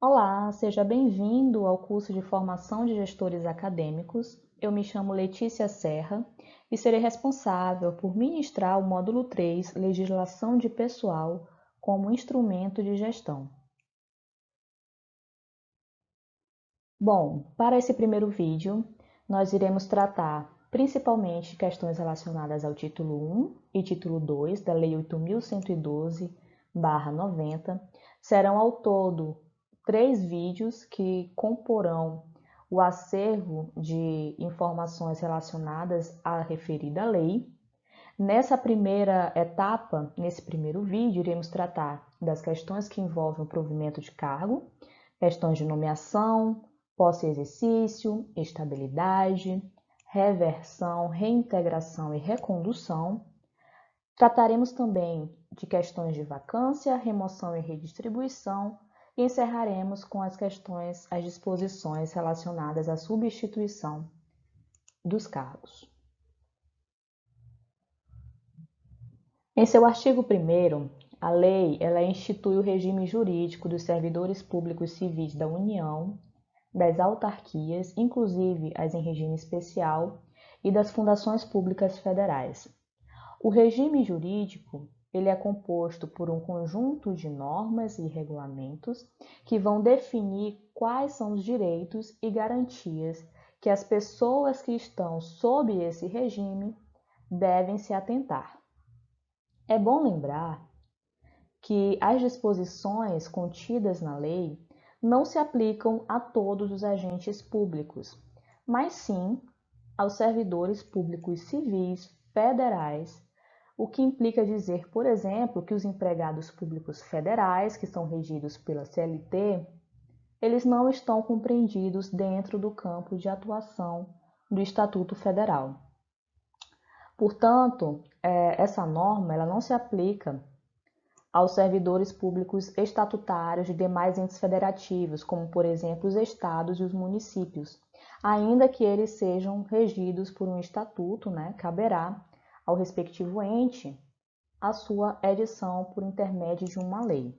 Olá, seja bem-vindo ao curso de formação de gestores acadêmicos. Eu me chamo Letícia Serra e serei responsável por ministrar o módulo 3, Legislação de Pessoal como instrumento de gestão. Bom, para esse primeiro vídeo, nós iremos tratar principalmente questões relacionadas ao título 1 e título 2 da Lei 8.112/90. Serão ao todo 3 vídeos que comporão o acervo de informações relacionadas à referida lei. Nessa primeira etapa, nesse primeiro vídeo, iremos tratar das questões que envolvem o provimento de cargo, questões de nomeação, posse e exercício, estabilidade, reversão, reintegração e recondução. Trataremos também de questões de vacância, remoção e redistribuição e encerraremos com as disposições relacionadas à substituição dos cargos. Em seu artigo 1º, a lei institui o regime jurídico dos servidores públicos civis da União, das autarquias, inclusive as em regime especial, e das fundações públicas federais. O regime jurídico é composto por um conjunto de normas e regulamentos que vão definir quais são os direitos e garantias que as pessoas que estão sob esse regime devem se atentar. É bom lembrar que as disposições contidas na lei não se aplicam a todos os agentes públicos, mas sim aos servidores públicos civis federais, o que implica dizer, por exemplo, que os empregados públicos federais, que são regidos pela CLT, eles não estão compreendidos dentro do campo de atuação do Estatuto Federal. Portanto, essa norma ela não se aplica aos servidores públicos estatutários de demais entes federativos, como, por exemplo, os estados e os municípios, ainda que eles sejam regidos por um estatuto, caberá ao respectivo ente a sua edição por intermédio de uma lei.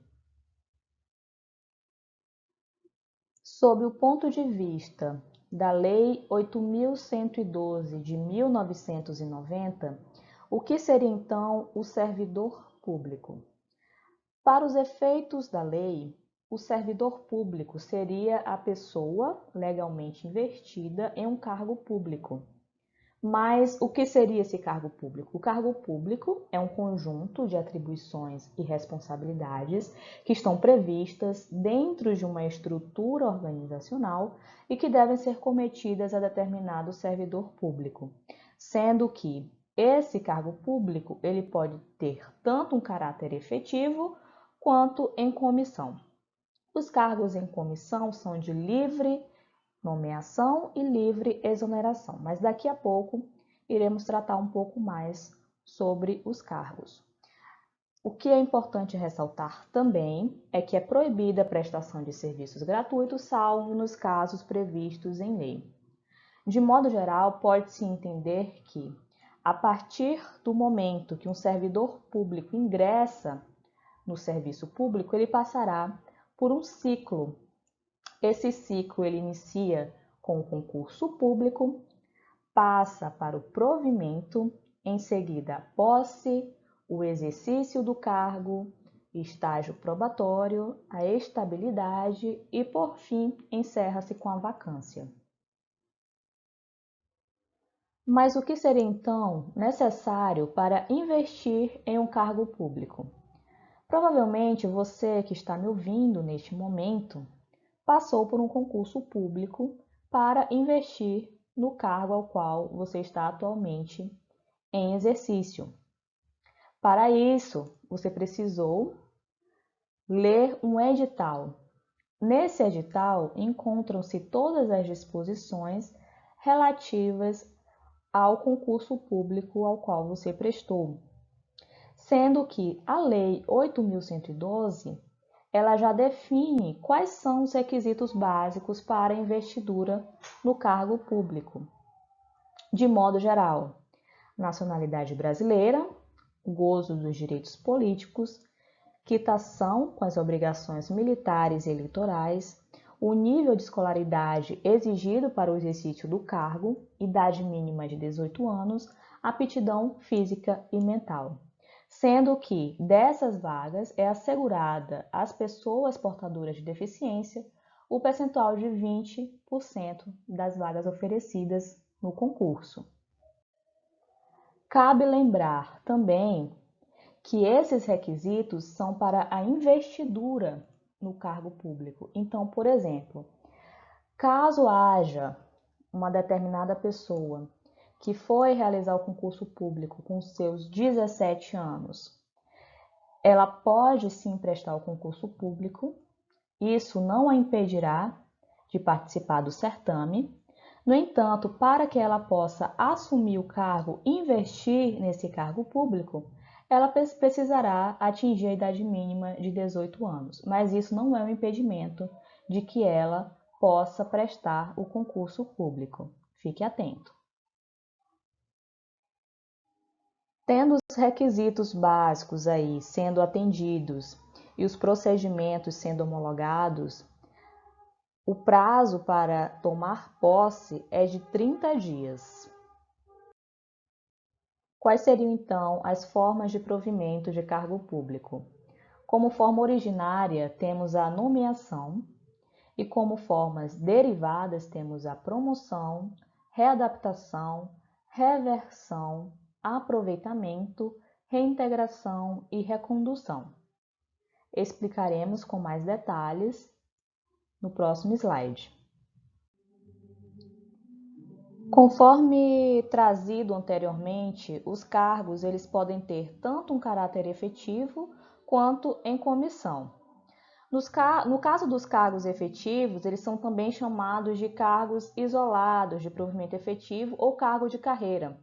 Sob o ponto de vista da Lei 8.112 de 1990, o que seria então o servidor público? Para os efeitos da lei, o servidor público seria a pessoa legalmente investida em um cargo público. Mas o que seria esse cargo público? O cargo público é um conjunto de atribuições e responsabilidades que estão previstas dentro de uma estrutura organizacional e que devem ser cometidas a determinado servidor público, sendo que esse cargo público ele pode ter tanto um caráter efetivo quanto em comissão. Os cargos em comissão são de livre nomeação e livre exoneração, mas daqui a pouco iremos tratar um pouco mais sobre os cargos. O que é importante ressaltar também é que é proibida a prestação de serviços gratuitos, salvo nos casos previstos em lei. De modo geral, pode-se entender que, a partir do momento que um servidor público ingressa no serviço público, ele passará por um ciclo. Esse ciclo ele inicia com o concurso público, passa para o provimento, em seguida a posse, o exercício do cargo, estágio probatório, a estabilidade e, por fim, encerra-se com a vacância. Mas o que seria então necessário para investir em um cargo público? Provavelmente você que está me ouvindo neste momento passou por um concurso público para investir no cargo ao qual você está atualmente em exercício. Para isso, você precisou ler um edital. Nesse edital encontram-se todas as disposições relativas ao concurso público ao qual você prestou, sendo que a Lei 8.112 ela já define quais são os requisitos básicos para a investidura no cargo público. De modo geral, nacionalidade brasileira, gozo dos direitos políticos, quitação com as obrigações militares e eleitorais, o nível de escolaridade exigido para o exercício do cargo, idade mínima de 18 anos, aptidão física e mental. Sendo que dessas vagas é assegurada às pessoas portadoras de deficiência o percentual de 20% das vagas oferecidas no concurso. Cabe lembrar também que esses requisitos são para a investidura no cargo público. Então, por exemplo, caso haja uma determinada pessoa que foi realizar o concurso público com seus 17 anos, ela pode sim prestar o concurso público, isso não a impedirá de participar do certame. No entanto, para que ela possa assumir o cargo, investir nesse cargo público, ela precisará atingir a idade mínima de 18 anos, mas isso não é um impedimento de que ela possa prestar o concurso público. Fique atento. Tendo os requisitos básicos aí sendo atendidos e os procedimentos sendo homologados, o prazo para tomar posse é de 30 dias. Quais seriam, então, as formas de provimento de cargo público? Como forma originária, temos a nomeação, e como formas derivadas, temos a promoção, readaptação, reversão, aproveitamento, reintegração e recondução. Explicaremos com mais detalhes no próximo slide. Conforme trazido anteriormente, os cargos eles podem ter tanto um caráter efetivo quanto em comissão. No caso dos cargos efetivos, eles são também chamados de cargos isolados de provimento efetivo ou cargo de carreira.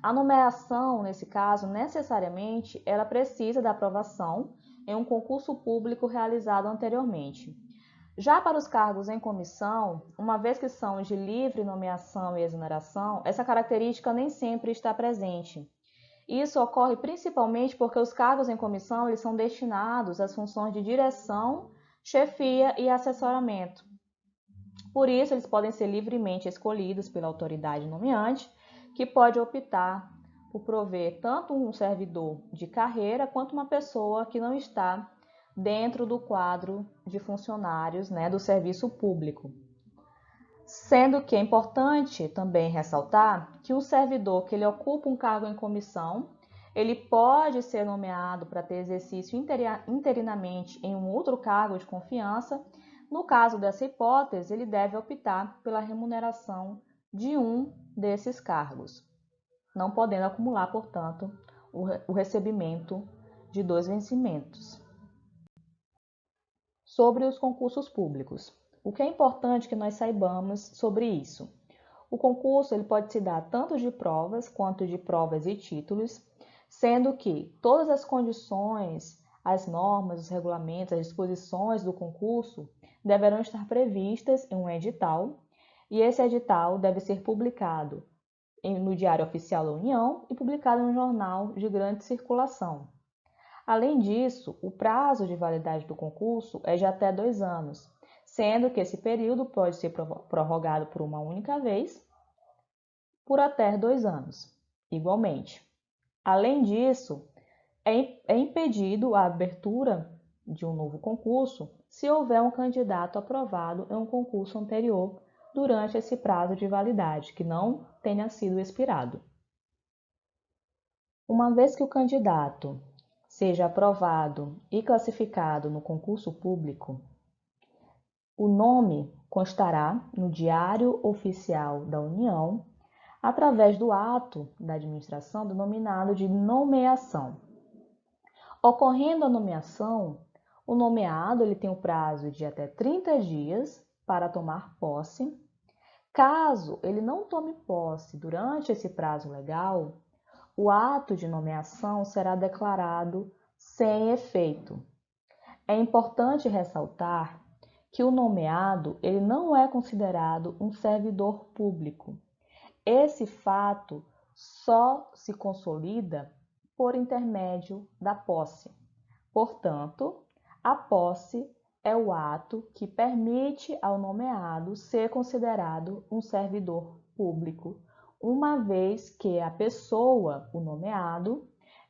A nomeação, nesse caso, necessariamente, ela precisa da aprovação em um concurso público realizado anteriormente. Já para os cargos em comissão, uma vez que são de livre nomeação e exoneração, essa característica nem sempre está presente. Isso ocorre principalmente porque os cargos em comissão eles são destinados às funções de direção, chefia e assessoramento. Por isso, eles podem ser livremente escolhidos pela autoridade nomeante, que pode optar por prover tanto um servidor de carreira quanto uma pessoa que não está dentro do quadro de funcionários, do serviço público. Sendo que é importante também ressaltar que o servidor que ele ocupa um cargo em comissão, ele pode ser nomeado para ter exercício interinamente em um outro cargo de confiança. No caso dessa hipótese, ele deve optar pela remuneração de um desses cargos, não podendo acumular, portanto, o recebimento de 2 vencimentos. Sobre os concursos públicos. O que é importante que nós saibamos sobre isso? O concurso ele pode se dar tanto de provas quanto de provas e títulos, sendo que todas as condições, as normas, os regulamentos, as disposições do concurso deverão estar previstas em um edital, e esse edital deve ser publicado no Diário Oficial da União e publicado em um jornal de grande circulação. Além disso, o prazo de validade do concurso é de até 2 anos, sendo que esse período pode ser prorrogado por uma única vez, por até 2 anos, igualmente. Além disso, é impedido a abertura de um novo concurso se houver um candidato aprovado em um concurso anterior durante esse prazo de validade, que não tenha sido expirado. Uma vez que o candidato seja aprovado e classificado no concurso público, o nome constará no Diário Oficial da União através do ato da administração denominado de nomeação. Ocorrendo a nomeação, o nomeado ele tem o prazo de até 30 dias para tomar posse. Caso ele não tome posse durante esse prazo legal, o ato de nomeação será declarado sem efeito. É importante ressaltar que o nomeado ele não é considerado um servidor público. Esse fato só se consolida por intermédio da posse. Portanto, a posse é o ato que permite ao nomeado ser considerado um servidor público, uma vez que a pessoa, o nomeado,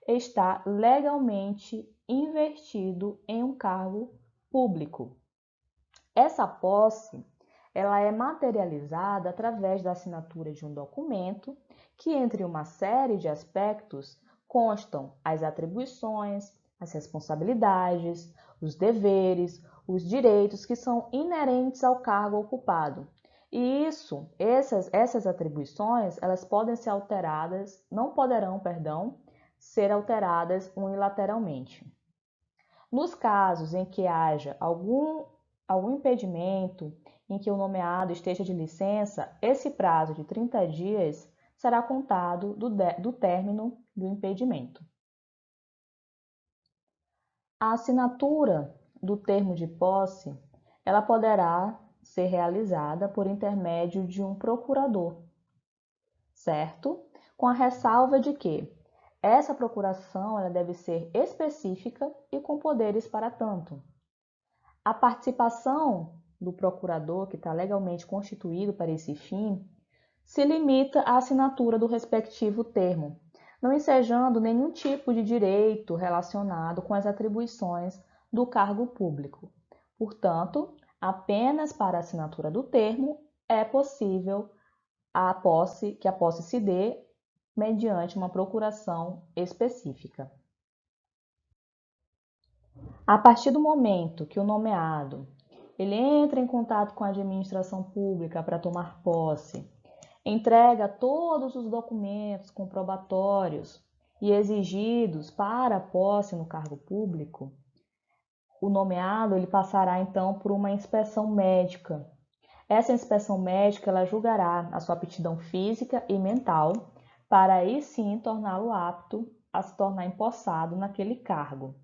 está legalmente investido em um cargo público. Essa posse, ela é materializada através da assinatura de um documento que, entre uma série de aspectos, constam as atribuições, as responsabilidades, os deveres, os direitos que são inerentes ao cargo ocupado. E essas atribuições, elas podem ser alteradas, não poderão, ser alteradas unilateralmente. Nos casos em que haja algum impedimento, em que o nomeado esteja de licença, esse prazo de 30 dias será contado do término do impedimento. A assinatura do termo de posse, ela poderá ser realizada por intermédio de um procurador, certo? Com a ressalva de que essa procuração ela deve ser específica e com poderes para tanto. A participação do procurador, que está legalmente constituído para esse fim, se limita à assinatura do respectivo termo, não ensejando nenhum tipo de direito relacionado com as atribuições do cargo público. Portanto, apenas para a assinatura do termo é possível que a posse se dê mediante uma procuração específica. A partir do momento que o nomeado ele entra em contato com a administração pública para tomar posse, entrega todos os documentos comprobatórios e exigidos para a posse no cargo público, o nomeado ele passará então por uma inspeção médica. Essa inspeção médica ela julgará a sua aptidão física e mental para aí sim torná-lo apto a se tornar empossado naquele cargo.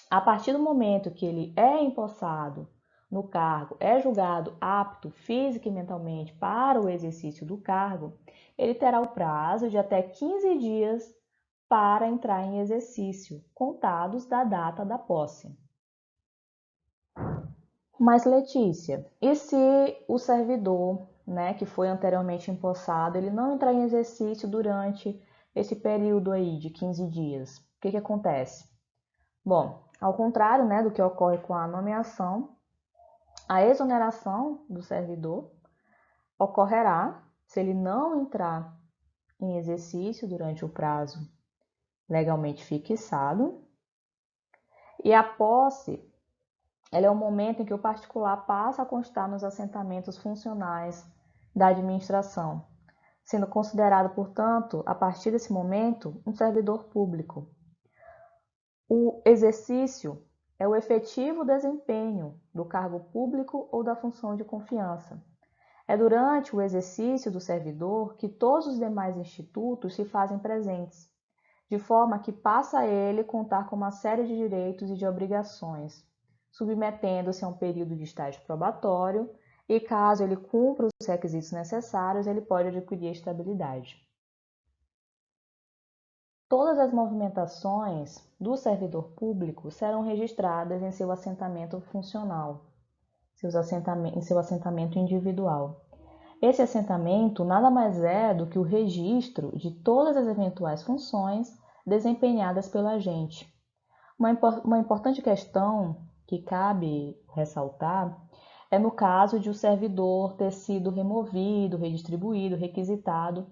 A partir do momento que ele é empossado no cargo, é julgado apto física e mentalmente para o exercício do cargo, ele terá o prazo de até 15 dias para entrar em exercício, contados da data da posse. Mas, Letícia, e se o servidor, que foi anteriormente empossado, ele não entrar em exercício durante esse período aí de 15 dias? O que acontece? Bom, ao contrário, do que ocorre com a nomeação, a exoneração do servidor ocorrerá se ele não entrar em exercício durante o prazo legalmente fixado. E a posse, ela é o momento em que o particular passa a constar nos assentamentos funcionais da administração, sendo considerado, portanto, a partir desse momento, um servidor público. O exercício é o efetivo desempenho do cargo público ou da função de confiança. É durante o exercício do servidor que todos os demais institutos se fazem presentes, de forma que passa a ele contar com uma série de direitos e de obrigações, submetendo-se a um período de estágio probatório e, caso ele cumpra os requisitos necessários, ele pode adquirir a estabilidade. Todas as movimentações do servidor público serão registradas em seu assentamento funcional, em seu assentamento individual. Esse assentamento nada mais é do que o registro de todas as eventuais funções desempenhadas pelo agente. Uma importante questão que cabe ressaltar é no caso de o servidor ter sido removido, redistribuído, requisitado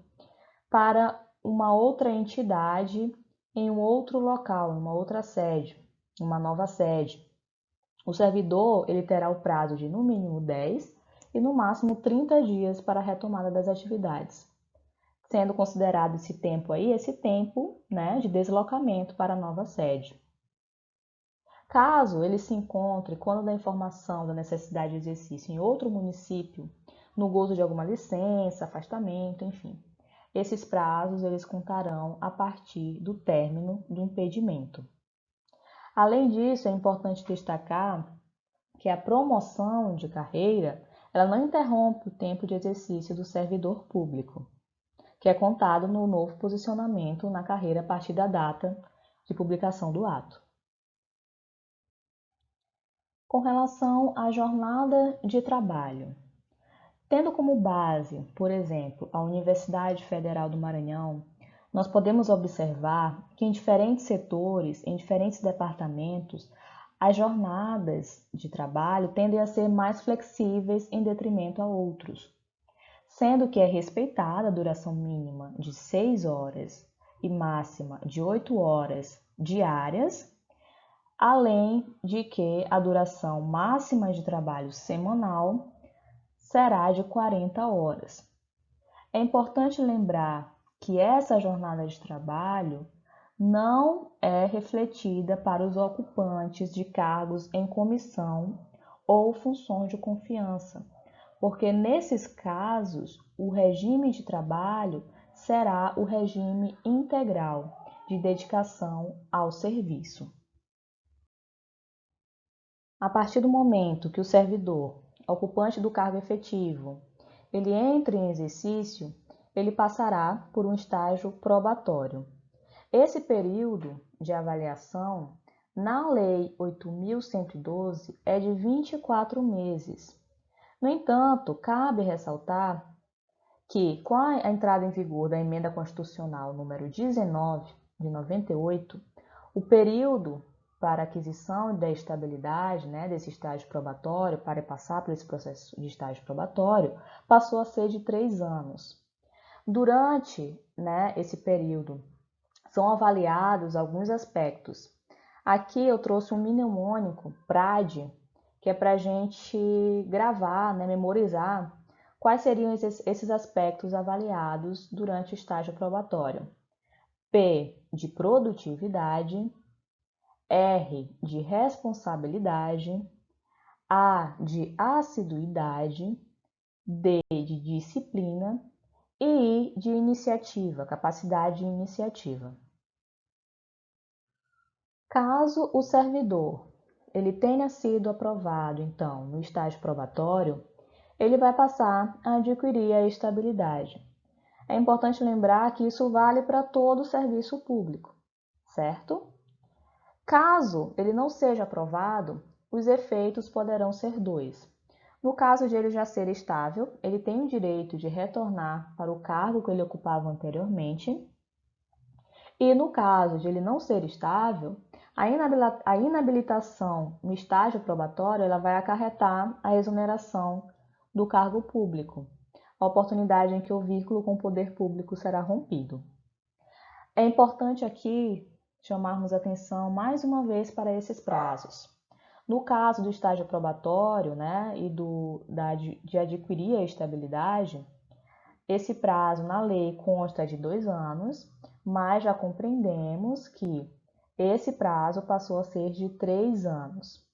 para uma outra entidade em um outro local, em uma outra sede, uma nova sede. O servidor ele terá o prazo de no mínimo 10 e no máximo 30 dias para a retomada das atividades, sendo considerado esse tempo de deslocamento para a nova sede. Caso ele se encontre, quando da informação da necessidade de exercício em outro município, no gozo de alguma licença, afastamento, enfim, esses prazos eles contarão a partir do término do impedimento. Além disso, é importante destacar que a promoção de carreira ela não interrompe o tempo de exercício do servidor público, que é contado no novo posicionamento na carreira a partir da data de publicação do ato. Com relação à jornada de trabalho, tendo como base, por exemplo, a Universidade Federal do Maranhão, nós podemos observar que em diferentes setores, em diferentes departamentos, as jornadas de trabalho tendem a ser mais flexíveis em detrimento a outros, sendo que é respeitada a duração mínima de 6 horas e máxima de 8 horas diárias, além de que a duração máxima de trabalho semanal será de 40 horas. É importante lembrar que essa jornada de trabalho não é refletida para os ocupantes de cargos em comissão ou funções de confiança, porque nesses casos o regime de trabalho será o regime integral de dedicação ao serviço. A partir do momento que o servidor, ocupante do cargo efetivo, ele entra em exercício, ele passará por um estágio probatório. Esse período de avaliação, na Lei 8.112, é de 24 meses. No entanto, cabe ressaltar que, com a entrada em vigor da Emenda Constitucional número 19, de 98, o período para aquisição da estabilidade, desse estágio probatório, para passar por esse processo de estágio probatório, passou a ser de 3 anos. Durante esse período, são avaliados alguns aspectos. Aqui eu trouxe um mnemônico, PRAD, que é para a gente gravar, memorizar quais seriam esses aspectos avaliados durante o estágio probatório. P de produtividade, R de responsabilidade, A de assiduidade, D de disciplina e I de iniciativa, capacidade de iniciativa. Caso o servidor ele tenha sido aprovado, então, no estágio probatório, ele vai passar a adquirir a estabilidade. É importante lembrar que isso vale para todo o serviço público, certo? Caso ele não seja aprovado, os efeitos poderão ser 2. No caso de ele já ser estável, ele tem o direito de retornar para o cargo que ele ocupava anteriormente. E no caso de ele não ser estável, a inabilitação no estágio probatório ela vai acarretar a exoneração do cargo público, a oportunidade em que o vínculo com o poder público será rompido. É importante aqui chamarmos atenção mais uma vez para esses prazos. No caso do estágio probatório e de adquirir a estabilidade, esse prazo na lei consta de 2 anos, mas já compreendemos que esse prazo passou a ser de 3 anos.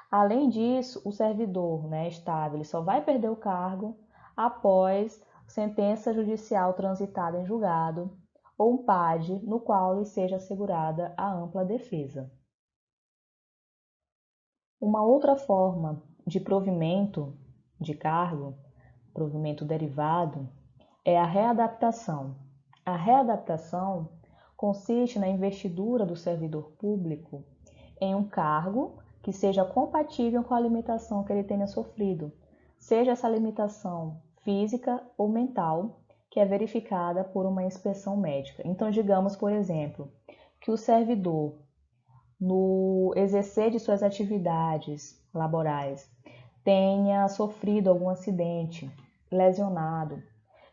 Além disso, o servidor estável só vai perder o cargo após sentença judicial transitada em julgado ou um PAD no qual lhe seja assegurada a ampla defesa. Uma outra forma de provimento de cargo, provimento derivado, é a readaptação. A readaptação consiste na investidura do servidor público em um cargo que seja compatível com a limitação que ele tenha sofrido, seja essa limitação física ou mental, que é verificada por uma inspeção médica. Então, digamos, por exemplo, que o servidor, no exercer de suas atividades laborais, tenha sofrido algum acidente, lesionado,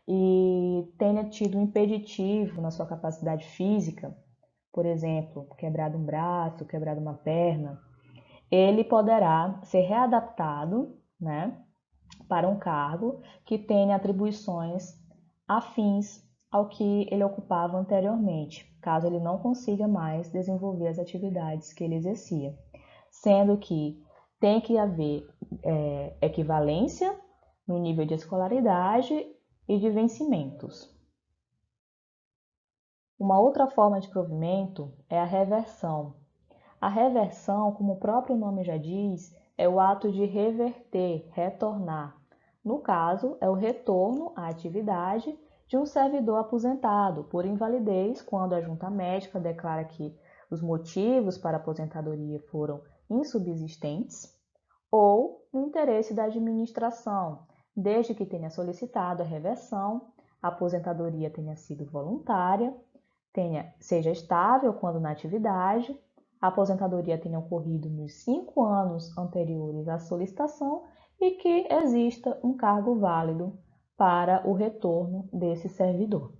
e tenha tido um impeditivo na sua capacidade física, por exemplo, quebrado um braço, quebrado uma perna, ele poderá ser readaptado para um cargo que tenha atribuições afins ao que ele ocupava anteriormente, caso ele não consiga mais desenvolver as atividades que ele exercia, sendo que tem que haver equivalência no nível de escolaridade e de vencimentos. Uma outra forma de provimento é a reversão. A reversão, como o próprio nome já diz, é o ato de reverter, retornar. No caso, é o retorno à atividade de um servidor aposentado por invalidez quando a junta médica declara que os motivos para a aposentadoria foram insubsistentes ou no interesse da administração, desde que tenha solicitado a reversão, a aposentadoria tenha sido voluntária, seja estável quando na atividade, a aposentadoria tenha ocorrido nos 5 anos anteriores à solicitação e que exista um cargo válido para o retorno desse servidor.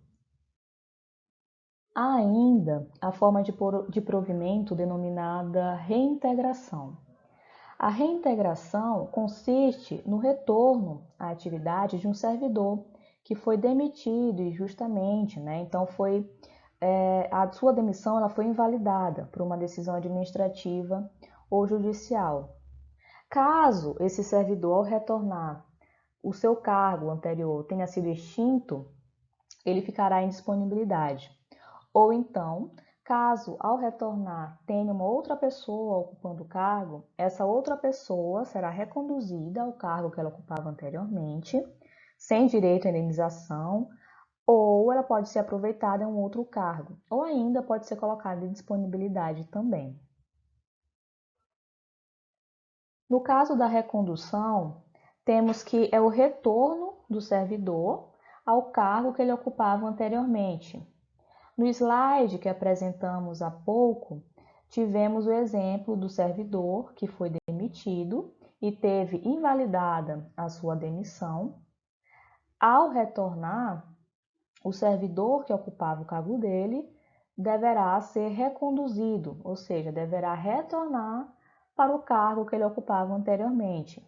Há ainda a forma de provimento denominada reintegração. A reintegração consiste no retorno à atividade de um servidor que foi demitido injustamente, né? Então a sua demissão ela foi invalidada por uma decisão administrativa ou judicial. Caso esse servidor, ao retornar, o seu cargo anterior tenha sido extinto, ele ficará em disponibilidade. Ou então, caso ao retornar tenha uma outra pessoa ocupando o cargo, essa outra pessoa será reconduzida ao cargo que ela ocupava anteriormente, sem direito à indenização, ou ela pode ser aproveitada em um outro cargo, ou ainda pode ser colocada em disponibilidade também. No caso da recondução, temos que é o retorno do servidor ao cargo que ele ocupava anteriormente. No slide que apresentamos há pouco, tivemos o exemplo do servidor que foi demitido e teve invalidada a sua demissão. Ao retornar, o servidor que ocupava o cargo dele deverá ser reconduzido, ou seja, deverá retornar para o cargo que ele ocupava anteriormente.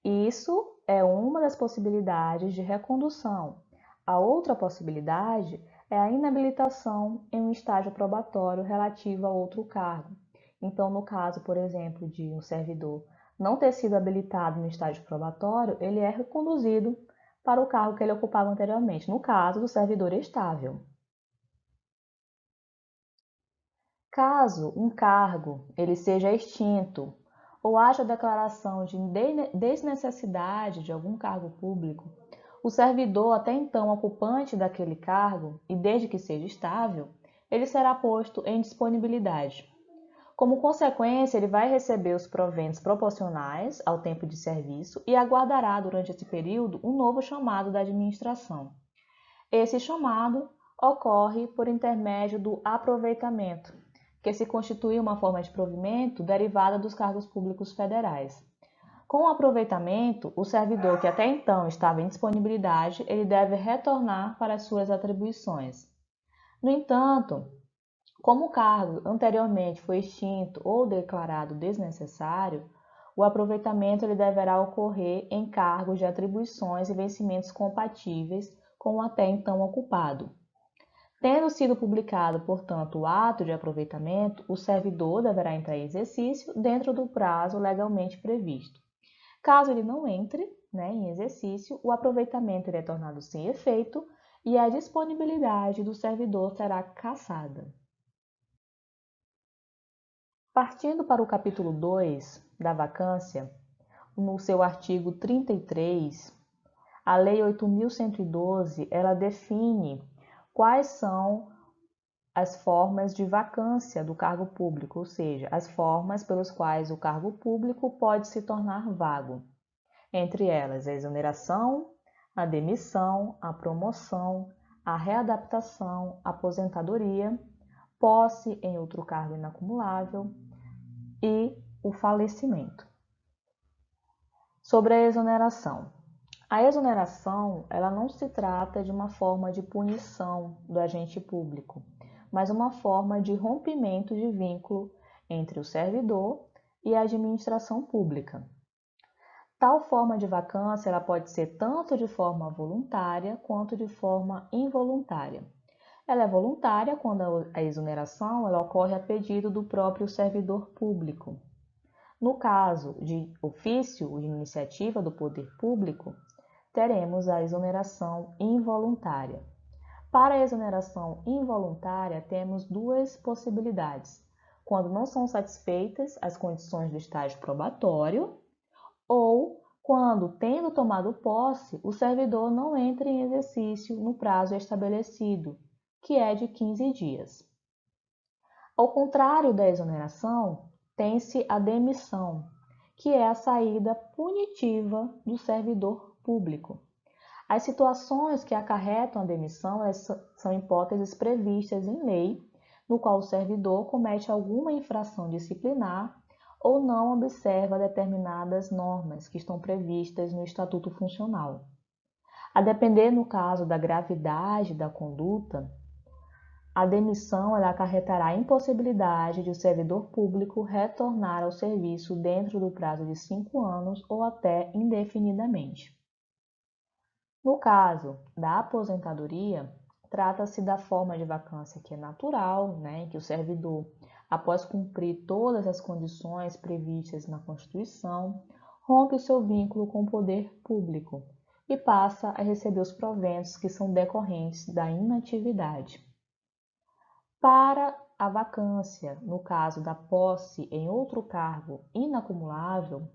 Isso é uma das possibilidades de recondução. A outra possibilidade é a inabilitação em um estágio probatório relativo a outro cargo. Então, no caso, por exemplo, de um servidor não ter sido habilitado no estágio probatório, ele é reconduzido para o cargo que ele ocupava anteriormente, no caso do servidor estável. Caso um cargo ele seja extinto ou haja declaração de desnecessidade de algum cargo público, o servidor até então ocupante daquele cargo, e desde que seja estável, ele será posto em disponibilidade. Como consequência, ele vai receber os proventos proporcionais ao tempo de serviço e aguardará durante esse período um novo chamado da administração. Esse chamado ocorre por intermédio do aproveitamento, que se constitui uma forma de provimento derivada dos cargos públicos federais. Com o aproveitamento, o servidor que até então estava em disponibilidade, ele deve retornar para as suas atribuições. No entanto, como o cargo anteriormente foi extinto ou declarado desnecessário, o aproveitamento ele deverá ocorrer em cargos de atribuições e vencimentos compatíveis com o até então ocupado. Tendo sido publicado, portanto, o ato de aproveitamento, o servidor deverá entrar em exercício dentro do prazo legalmente previsto. Caso ele não entre em exercício, o aproveitamento é tornado sem efeito e a disponibilidade do servidor será cassada. Partindo para o capítulo 2 da vacância, no seu artigo 33, a Lei 8.112, ela define quais são as formas de vacância do cargo público, ou seja, as formas pelas quais o cargo público pode se tornar vago. Entre elas, a exoneração, a demissão, a promoção, a readaptação, a aposentadoria, posse em outro cargo inacumulável e o falecimento. Sobre a exoneração. A exoneração, ela não se trata de uma forma de punição do agente público, mas uma forma de rompimento de vínculo entre o servidor e a administração pública. Tal forma de vacância ela pode ser tanto de forma voluntária quanto de forma involuntária. Ela é voluntária quando a exoneração ela ocorre a pedido do próprio servidor público. No caso de ofício de iniciativa do poder público, teremos a exoneração involuntária. Para a exoneração involuntária, temos duas possibilidades: quando não são satisfeitas as condições do estágio probatório ou quando, tendo tomado posse, o servidor não entra em exercício no prazo estabelecido, que é de 15 dias. Ao contrário da exoneração, tem-se a demissão, que é a saída punitiva do servidor público. As situações que acarretam a demissão são hipóteses previstas em lei, no qual o servidor comete alguma infração disciplinar ou não observa determinadas normas que estão previstas no Estatuto Funcional. A depender, no caso da gravidade da conduta, a demissão acarretará a impossibilidade de o servidor público retornar ao serviço dentro do prazo de 5 anos ou até indefinidamente. No caso da aposentadoria, trata-se da forma de vacância que é natural, em que o servidor, após cumprir todas as condições previstas na Constituição, rompe o seu vínculo com o poder público e passa a receber os proventos que são decorrentes da inatividade. Para a vacância, no caso da posse em outro cargo inacumulável,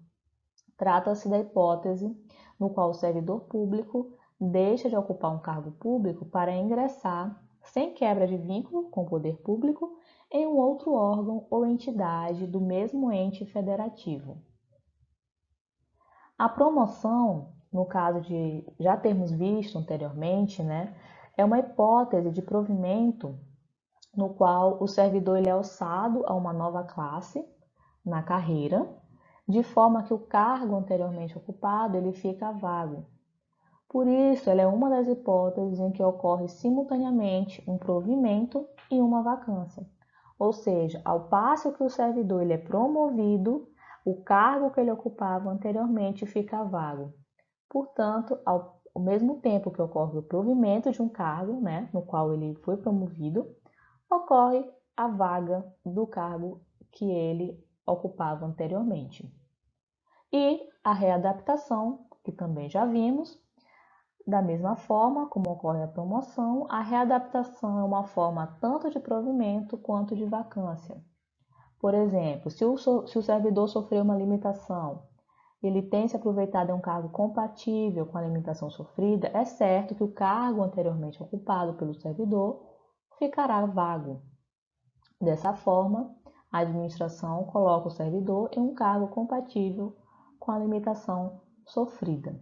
trata-se da hipótese no qual o servidor público deixa de ocupar um cargo público para ingressar, sem quebra de vínculo com o poder público, em um outro órgão ou entidade do mesmo ente federativo. A promoção, no caso de já termos visto anteriormente, é uma hipótese de provimento no qual o servidor ele é alçado a uma nova classe na carreira, de forma que o cargo anteriormente ocupado ele fica vago. Por isso, ela é uma das hipóteses em que ocorre simultaneamente um provimento e uma vacância. Ou seja, ao passo que o servidor ele é promovido, o cargo que ele ocupava anteriormente fica vago. Portanto, ao mesmo tempo que ocorre o provimento de um cargo, no qual ele foi promovido, ocorre a vaga do cargo que ele ocupava anteriormente. E a readaptação, que também já vimos, da mesma forma como ocorre a promoção, a readaptação é uma forma tanto de provimento quanto de vacância. Por exemplo, se o servidor sofreu uma limitação, ele tem se aproveitado de um cargo compatível com a limitação sofrida, é certo que o cargo anteriormente ocupado pelo servidor ficará vago. Dessa forma, a administração coloca o servidor em um cargo compatível com a limitação sofrida,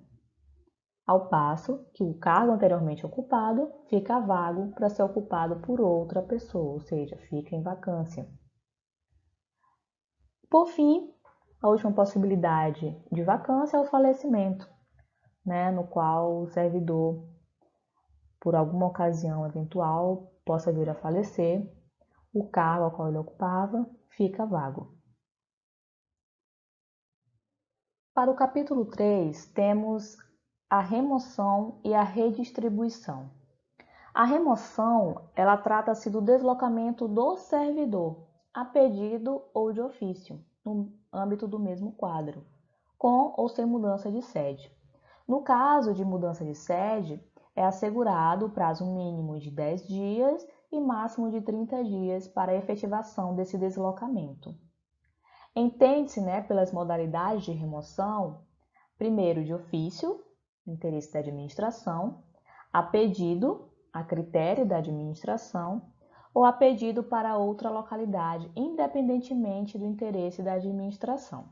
ao passo que o cargo anteriormente ocupado fica vago para ser ocupado por outra pessoa, ou seja, fica em vacância. Por fim, a última possibilidade de vacância é o falecimento, no qual o servidor, por alguma ocasião eventual, possa vir a falecer, o cargo ao qual ele ocupava fica vago. Para o capítulo 3, temos a remoção e a redistribuição. A remoção, ela trata-se do deslocamento do servidor, a pedido ou de ofício, no âmbito do mesmo quadro, com ou sem mudança de sede. No caso de mudança de sede, é assegurado o prazo mínimo de 10 dias e máximo de 30 dias para a efetivação desse deslocamento. Entende-se, pelas modalidades de remoção, primeiro de ofício, interesse da administração, a pedido, a critério da administração, ou a pedido para outra localidade, independentemente do interesse da administração.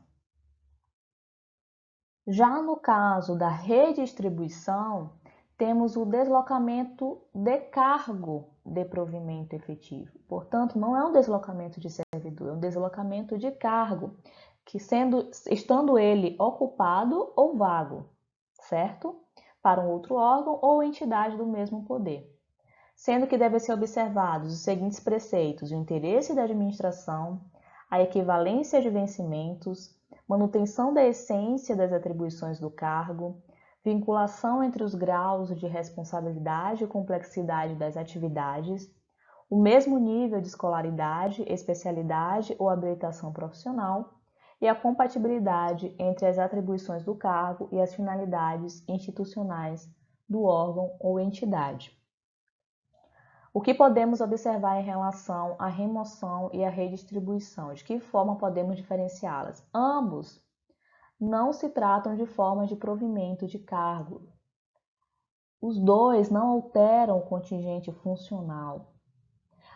Já no caso da redistribuição, temos o deslocamento de cargo de provimento efetivo. Portanto, não é um deslocamento de servidor, é um deslocamento de cargo, que estando ele ocupado ou vago, certo? Para um outro órgão ou entidade do mesmo poder. Sendo que devem ser observados os seguintes preceitos: o interesse da administração, a equivalência de vencimentos, manutenção da essência das atribuições do cargo, vinculação entre os graus de responsabilidade e complexidade das atividades, o mesmo nível de escolaridade, especialidade ou habilitação profissional e a compatibilidade entre as atribuições do cargo e as finalidades institucionais do órgão ou entidade. O que podemos observar em relação à remoção e à redistribuição? De que forma podemos diferenciá-las? Ambos não se tratam de formas de provimento de cargo. Os dois não alteram o contingente funcional.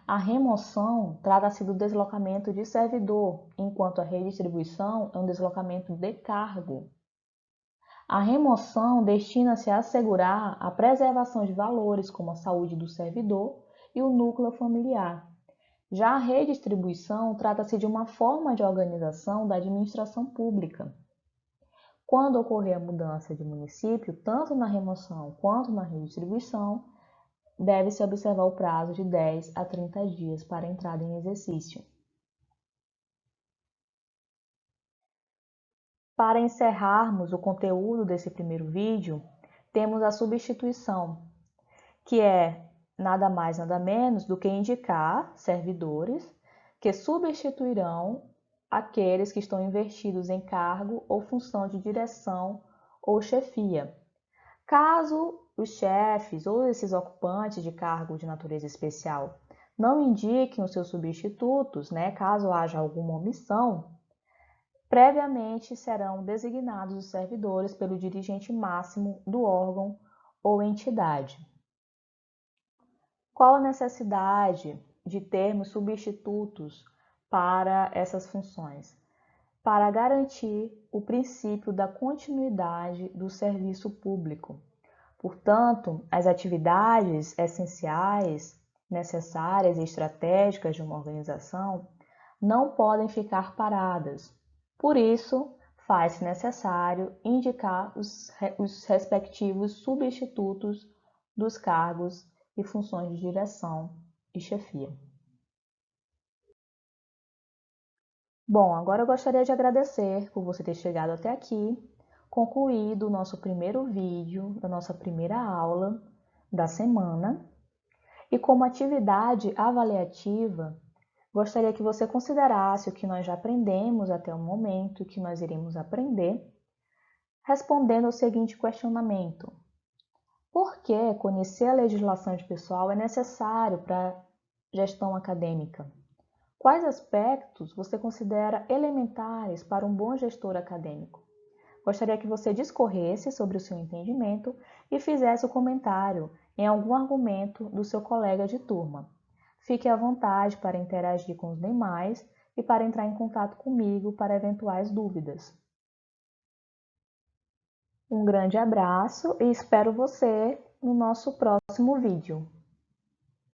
A remoção trata-se do deslocamento de servidor, enquanto a redistribuição é um deslocamento de cargo. A remoção destina-se a assegurar a preservação de valores como a saúde do servidor e o núcleo familiar. Já a redistribuição trata-se de uma forma de organização da administração pública. Quando ocorrer a mudança de município, tanto na remoção quanto na redistribuição, deve-se observar o prazo de 10 a 30 dias para a entrada em exercício. Para encerrarmos o conteúdo desse primeiro vídeo, temos a substituição, que é nada mais nada menos do que indicar servidores que substituirão aqueles que estão investidos em cargo ou função de direção ou chefia. Caso os chefes ou esses ocupantes de cargo de natureza especial não indiquem os seus substitutos, caso haja alguma omissão, previamente serão designados os servidores pelo dirigente máximo do órgão ou entidade. Qual a necessidade de termos substitutos para essas funções? Para garantir o princípio da continuidade do serviço público. Portanto, as atividades essenciais, necessárias e estratégicas de uma organização não podem ficar paradas. Por isso, faz-se necessário indicar os respectivos substitutos dos cargos e funções de direção e chefia. Bom, agora eu gostaria de agradecer por você ter chegado até aqui, concluído o nosso primeiro vídeo da nossa primeira aula da semana. E como atividade avaliativa, gostaria que você considerasse o que nós já aprendemos até o momento, o que nós iremos aprender, respondendo ao seguinte questionamento: por que conhecer a legislação de pessoal é necessário para a gestão acadêmica? Quais aspectos você considera elementares para um bom gestor acadêmico? Gostaria que você discorresse sobre o seu entendimento e fizesse o comentário em algum argumento do seu colega de turma. Fique à vontade para interagir com os demais e para entrar em contato comigo para eventuais dúvidas. Um grande abraço e espero você no nosso próximo vídeo.